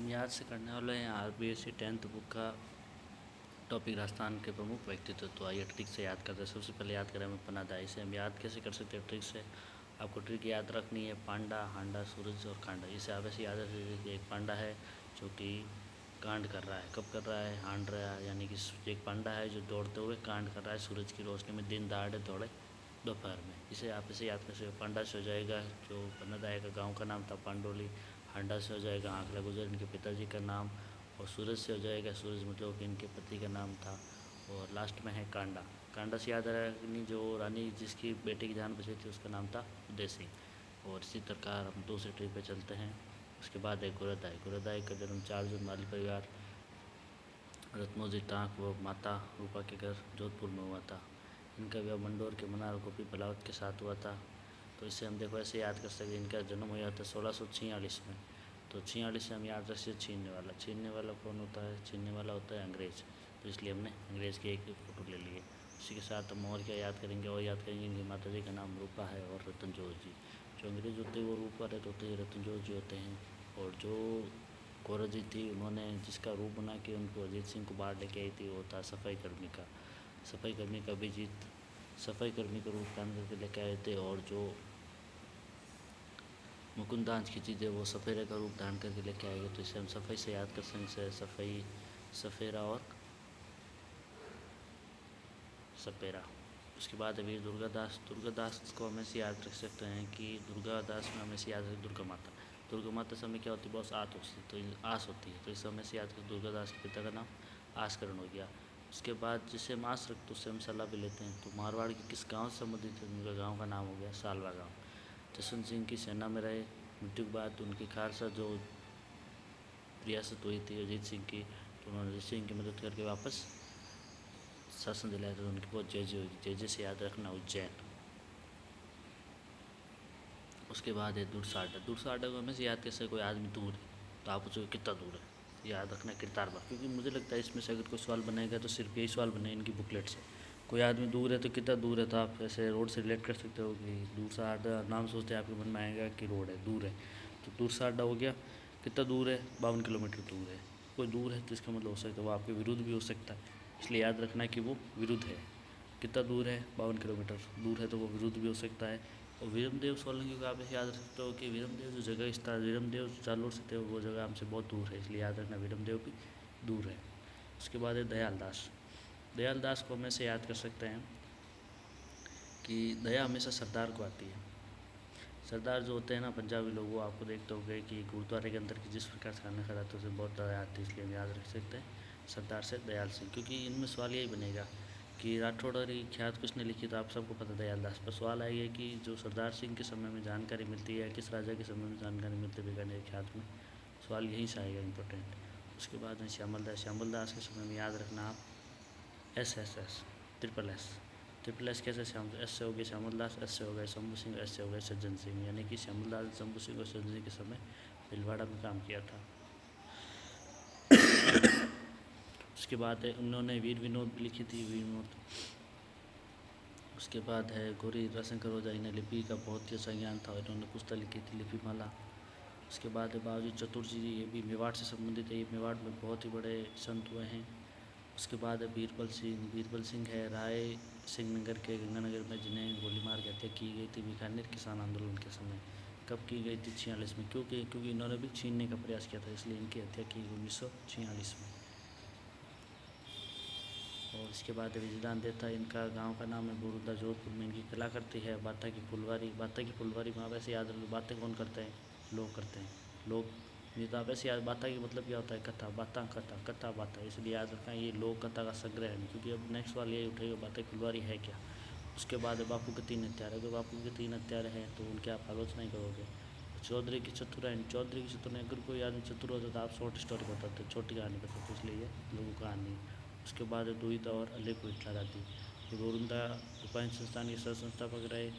हम याद से करने वाले हैं आरबीएससी 10th बुक का टॉपिक राजस्थान के प्रमुख व्यक्तित्व। तो आइए ट्रिक से याद करते हैं। सबसे पहले याद करें हमें पन्ना दाई से। हम याद कैसे कर सकते हैं ट्रिक से? आपको ट्रिक याद रखनी है पांडा, हांडा, सूरज और कांडा। इसे आप ऐसे याद रख लीजिए कि एक पांडा है जो कि कांड कर रहा है। कब कर रहा है? हांड रहा है, यानी कि एक पांडा है जो दौड़ते हुए कांड कर रहा है सूरज की रोशनी में, दिन दहाड़े दौड़े दोपहर में। इसे आप इसे याद कर सकते हो। पांडा से हो जाएगा जो पन्नादाय का गांव का नाम था पांडोली। हांडा से हो जाएगा आंकला गुजर इनके पिताजी का नाम। और सूरज से हो जाएगा सूरज मतलब कि इनके पति का नाम था। और लास्ट में है कांडा। कांडा से याद रखनी जो रानी जिसकी बेटे की जान बची थी उसका नाम था उदय सिंह। और इसी प्रकार हम दूसरे ट्रिप पे चलते हैं। उसके बाद है गुरदाई। गुरदाई का जन्म 4 जून माली परिवार रत्नोजी टाँक व माता रूपा के घर जोधपुर में हुआ था। इनका विवाह मंडोर के मनार गोपी बलावत के साथ हुआ था। तो इससे हम देखो ऐसे याद कर सकते इनका जन्म हुआ था 1646 में। तो 46 से हम याद रख सकते छीनने वाला। छीनने वाला कौन होता है? छीनने वाला होता है अंग्रेज। तो इसलिए हमने अंग्रेज़ की एक फ़ोटो ले ली है। उसी के साथ हम और क्या याद करेंगे? और याद करेंगे इनकी माता जी का नाम रूपा है और रतन जोत जी। जो अंग्रेज होते हैं वो रूपा रहते होते हैं, रतन जोत जी होते हैं। और जो कौरव जी थी उन्होंने जिसका रूप बना के उनको अजीत सिंह को बाहर लेके आई थी वो था सफाई कर्मी का। सफाई कर्मी का अभिजीत सफाई कर्मी का रूप धारण करके लेके आए थे। और जो मुकुंदांश की चीज़ें वो सफ़ेरे का रूप धारण करके लेके आएंगे। तो इसे हम सफ़ाई से याद कर सकते हैं। सफ़ाई, सफ़ेरा और सपेरा। उसके बाद है वीर दुर्गादास। दुर्गादास को हम ऐसे याद रख सकते हैं कि दुर्गादास में हमें ऐसे याद रखें दुर्गा माता। दुर्गा माता से हमें क्या होती है? बहुत आस होती है। तो इसे हम ऐसे याद करें दुर्गादास के पिता का नाम आसकरण हो गया। उसके बाद जिसे हम आस रखते उससे हम सलाह भी लेते हैं। तो मारवाड़ के किस गांव से संबंधित है? उनका गांव का नाम हो गया सालवा गांव। जसवंत सिंह की सेना में रहे। मृत्यु के बाद उनकी खालसा जो रियासत हुई थी अजीत सिंह की, तो उन्होंने अजीत सिंह की मदद करके वापस शासन दिलाया था। उनकी बहुत जय जय होगी। जय जय से याद रखना उज्जैन। उसके बाद है दुरसाडा। दुरसाडा को हमें से याद कैसे? कोई आदमी दूर है तो आप पूछो कितना दूर है, याद रखना किरतारबाग। क्योंकि मुझे लगता है इसमें से अगर कोई सवाल बनेगा तो सिर्फ यही सवाल बने इनकी बुकलेट से। कोई आदमी दूर है तो कितना दूर है, तो आप ऐसे रोड से रिलेट कर सकते हो कि दूरसाडा नाम सोचते हैं आपके मन में आएगा कि रोड है, दूर है। तो दूरसाडा हो गया। कितना दूर है? 52 किलोमीटर दूर है। कोई दूर है तो इसका मतलब हो सकता है वो आपके विरुद्ध भी हो सकता है, इसलिए याद रखना कि वो विरुद्ध है। कितना दूर है? 52 किलोमीटर दूर है, तो वो विरुद्ध भी हो सकता है। और वीरमदेव सोलंकी को आप ऐसे याद रख सकते हो कि वीरमदेव जो जगह स्थान वीरमदेव जालोर से थे वो जगह हमसे बहुत दूर है, इसलिए याद रखना वीरमदेव भी दूर है। उसके बाद है दयाल दास। दयाल दास को हम ऐसे याद कर सकते हैं कि दया हमेशा सरदार को आती है। सरदार जो होते हैं ना पंजाबी लोग, वो आपको देखते हो गए कि गुरुद्वारे के अंदर की जिस प्रकार से खाना खड़ा तो उसे बहुत दया आती है, इसलिए हम याद रख सकते हैं सरदार से दयाल सिंह। क्योंकि इनमें सवाल यही बनेगा कि राठौड़ और ख्यात किसने लिखी, तो आप सबको पता दयाल दास। पर सवाल आएगा कि जो सरदार सिंह के समय में जानकारी मिलती है किस राजा के समय में जानकारी मिलती है बीकानेर ख्यात में, सवाल यहीं से आएगा इम्पोर्टेंट। उसके बाद में श्यामल दास। श्यामल दास के समय में याद रखना आप SSS, triple S. Triple S कैसे? श्याम एस से हो गया श्यामल दास, एस से हो गए शंभू सिंह, एस से हो गए सज्जन सिंह। यानी कि श्यामल दास, शंभू सिंह और सज्जन सिंह के समय भीलवाड़ा में काम किया था। उसके बाद है उन्होंने वीर विनोद भी लिखी थी, वीर विनोद। उसके बाद है गौरी रविशंकर ओझा। इन्हें लिपि का बहुत ही अच्छा ज्ञान था और इन्होंने पुस्तक लिखी थी लिपिमाला। उसके बाद है बाबूजी चतुर्जी, ये भी मेवाड़ से संबंधित है। ये मेवाड़ में बहुत ही बड़े संत हुए हैं। उसके बाद है बीरबल सिंह। बीरबल सिंह है राय सिंह नगर के गंगानगर में, जिन्हें गोली मार के हत्या की गई थी बीकानेर किसान आंदोलन के समय। कब की गई थी? 46 में। क्योंकि इन्होंने भी छीनने का प्रयास किया था, इसलिए इनकी हत्या की 1946 में। और इसके बाद विजयदान देता है। इनका गांव का नाम है बुरुदा, जोधपुर में। इनकी कला करती है बाता की फुलवारी। बाता की फुलवारी में आप ऐसे याद रखो, बातें कौन करते हैं? लोग करते हैं। लोग ये तो आप ऐसे याद, बाता की मतलब क्या होता है? कथा, बाता कथा, कथा बाता, इसलिए याद रखना ये लोक कथा का संग्रह है। क्योंकि अब नेक्स्ट वाले यही उठेगा बाता की फुलवारी है क्या। उसके बाद बापू के 3 हत्यारे। अगर बापू के 3 हत्यारे हैं तो उनकी आप आलोचना ही करोगे। चौधरी की चतुरायन। चौधरी की चतुरायन, अगर कोई आदमी चतुर होता तो आप शॉर्ट स्टोरी बताते, छोटी कहानी बताते, इसलिए ये लघु कहानी। उसके बाद दुहिता और अलेख विठला राठी। ये गोरुंदा उपायन संस्थान के सह संस्थापक रहे।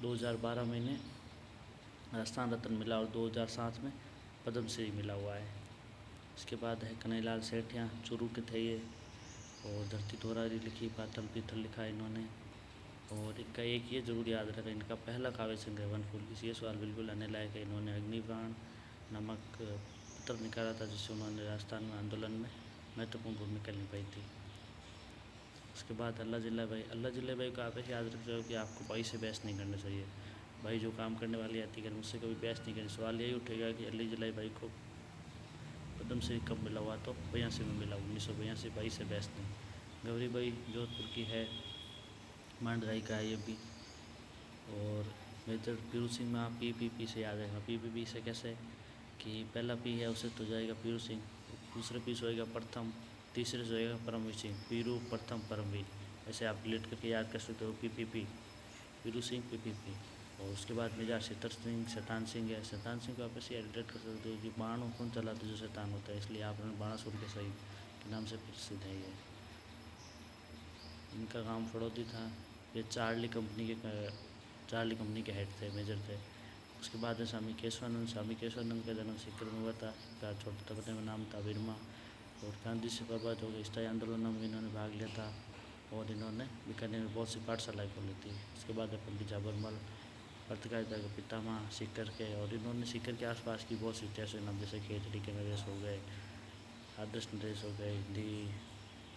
2012 में इन्हें राजस्थान रत्न मिला और 2007 में पद्मश्री मिला हुआ है। उसके बाद है कन्हैयालाल सेठिया, चूरू के थे ये। और धरती तोरारी लिखी, पातल पीतल लिखा इन्होंने। और इनका एक ये जरूर याद रखा, इनका पहला काव्य संग्रह वनफूल। ये सवाल बिल्कुल आने लायक है। इन्होंने अग्निबाण नामक पत्र निकाला था, जिससे उन्होंने राजस्थान में आंदोलन में महत्वपूर्ण भूमिका निभाई थी। उसके बाद अल्लाह जिल्ला भाई को आप ऐसे याद रख रहे हो कि आपको भाई से बहस नहीं करना चाहिए। भाई जो काम करने वाली आती है मुझसे कभी बहस नहीं करनी। सवाल यही उठेगा कि अल्लाह जिल्ला भाई को पद्मश्री कब मिला हुआ, तो 82 में मिला, 1982। भाई से बहस नहीं। गौरी भाई जोधपुर की है, मर्द गायिका है ये भी। और मेजर पीरू सिंह में आप पी से याद रखना। पी से कैसे कि पहला पी है उसे तो जाएगा पीरू सिंह, दूसरे पी से होएगा प्रथम, तीसरे से होएगा परमवीर सिंह। पीरू, प्रथम, परमवीर, ऐसे आप डिलीट करके याद कर सकते हो। पी पीरू सिंह, पी। और उसके बाद मेजर शैतान सिंह, शैतान सिंह है। शैतान सिंह को आप ऐसे एडिट कर सकते हो कि बाणों कौन चलाते जो शैतान होता है, इसलिए आपने बाणासुर के सही के नाम से प्रसिद्ध है ये। इनका काम फड़ौती था। ये चार्ली कंपनी के हेड थे, मेजर थे। उसके बाद है स्वामी केशवानंद का जन्म सीकर में हुआ था। का छोटे पते में नाम था बिरमा। और गांधी से प्रभावित हो गए स्थायी आंदोलनों में इन्होंने भाग लिया था। और इन्होंने बीकानेर में बहुत सी पाठशालाएँ खोली थी। उसके बाद है पंडित जाबरमल, पत्रकारिता के पितामह सीकर के। और इन्होंने सीकर के आसपास की बहुत सी इतिहास नाम, जैसे खेतड़ी के नरेश हो गए, आदर्श नरेश हो गए, हिंदी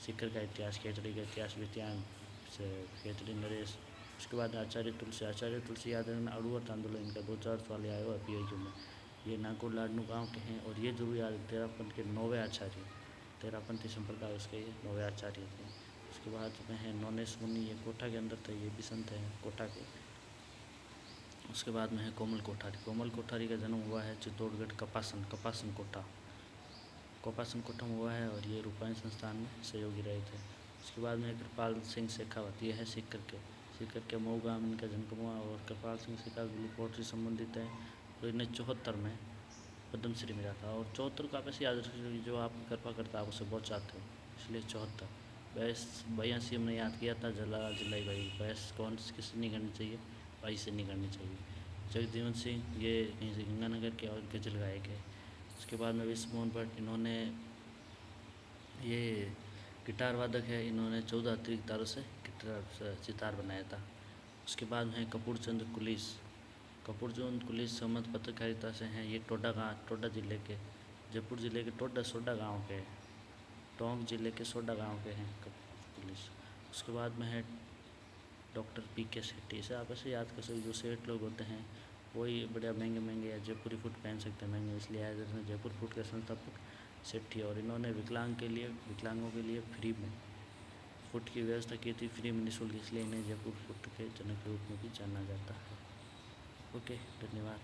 सीकर का इतिहास, खेतड़ी का इतिहास, विज्ञान से खेतड़ी नरेश। उसके बाद आचार्य तुलसी यादव ने अड़ुअत आंदोलन, इनका 2000 वाले आया हुआ PIQ में। ये नागौर लाडनू गाँव के हैं। और ये जरूर याद, तेरापंथ के 9वें आचार्य, तेरापंथी संप्रदाय उसके ये 9वें आचार्य थे। उसके बाद में है नौनेश मुनि, ये कोटा के अंदर थे, ये भी संत हैं कोटा के। उसके बाद में है कोमल कोठारी का जन्म हुआ है चित्तौड़गढ़ कपासन कोटा में हुआ है। और ये रूपायन संस्थान में सहयोगी रहे थे। उसके बाद में कृपाल सिंह शेखावत, ये है सीकर के मऊ गाँव में इनका जन्म हुआ। और कृपाल सिंह शेखावत पोल्ट्री से संबंधित है। तो इन्हें 74 में पद्मश्री मिला था। और 74 का आप ऐसे याद रखिए, जो आप कृपा करता आप उसे बहुत चाहते हो, इसलिए 74। 82 हमने याद किया था जिलाई भाई। बहस कौन किससे नहीं करनी चाहिए, भाई से नहीं करनी चाहिए। जगजीवन सिंह, ये कहीं से गंगानगर के और गजल गायक है। उसके बाद में विश्व मोहन भट्ट, इन्होंने ये गिटार वादक है। इन्होंने 14 अतिरिक्त तारों से सितार बनाया था। उसके बाद में कपूर चंद कुलीस संबंध पत्रकारिता से हैं। ये टोडा जिले के, जयपुर जिले के सोडा गांव के, टोंक जिले के सोडा गांव के हैं कपूर कुलीस। उसके बाद में है डॉक्टर PK सेठी। इसे आप ऐसे याद कर सकते, जो सेठ लोग होते हैं वही बढ़िया महंगे या जयपुरी फूट पहन सकते हैं महंगे, इसलिए याद रखना जयपुर फूट के संस्थापक सेठी। और इन्होंने विकलांगों के लिए फ्री में फुट की व्यवस्था की थी, फ्री में निःशुल्क, इसलिए इन्हें जयपुर फुट के जनक के रूप में भी जाना जाता है। ओके, धन्यवाद।